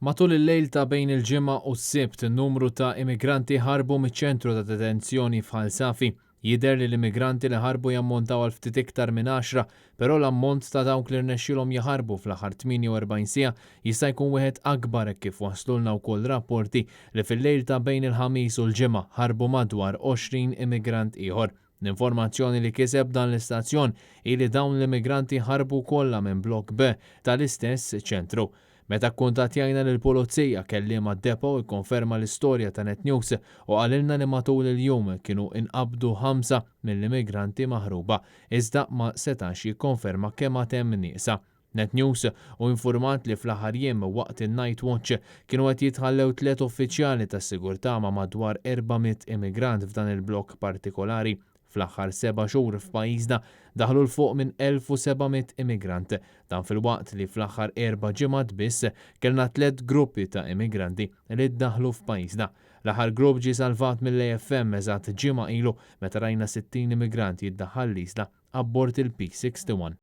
Matul il-lejl ta' bejn il-ġimgħa u s-sibt, numru ta' immigranti ħarbu miċ-ċentru ta' detenzjoni f'Ħal Safi. Jidher li l-immigranti li ħarbu jammontaw għal ftit iktar minn 10, però l-ammont ta' dawk li rnexxielhom jaħarbu fl-aħħar 48 siegħa jista' jkun wieħed akbar hekk kif waslulna wkoll rapporti li fil-lejl ta' bejn il-ħamis u l-ġimgħa ħarbu madwar 20 immigrant ieħor. L-informazzjoni li kiseb dan l-istazzjon hi li dawn l-immigranti ħarbu kollha minn blok B tal-istess ċentru. Meta kkuntattjajna lill-pulizija kelliema d-depo jikkonferma l-istorja ta' Net News u qalilna li matul il-jum kienu inqabdu 5 mill-immigranti maħruba, iżda ma setax jikkonferma kemm hemm nieqsa. Net News u infurmat li fl-aħħar jiem waqt il-Night Watch kienu qed jitħallew 3 uffiċjali tas-sigurtà ma' madwar 400 immigrant f'dan il-blokk partikolari. Fl-aħħar 7 xhur f'pajjiżna daħlu l-fuq minn 1700 immigrant. Dan fil-waqt li fl-aħħar 4 ġimgħat biss kellna 3 gruppi ta' immigranti li ddaħlu f'pajjiżna. L-aħħar grupp ġie salvat mill-AFM eżatt ġimgħa ilu meta rajna 60 immigranti jiddaħħal l-isla abbord il-P61.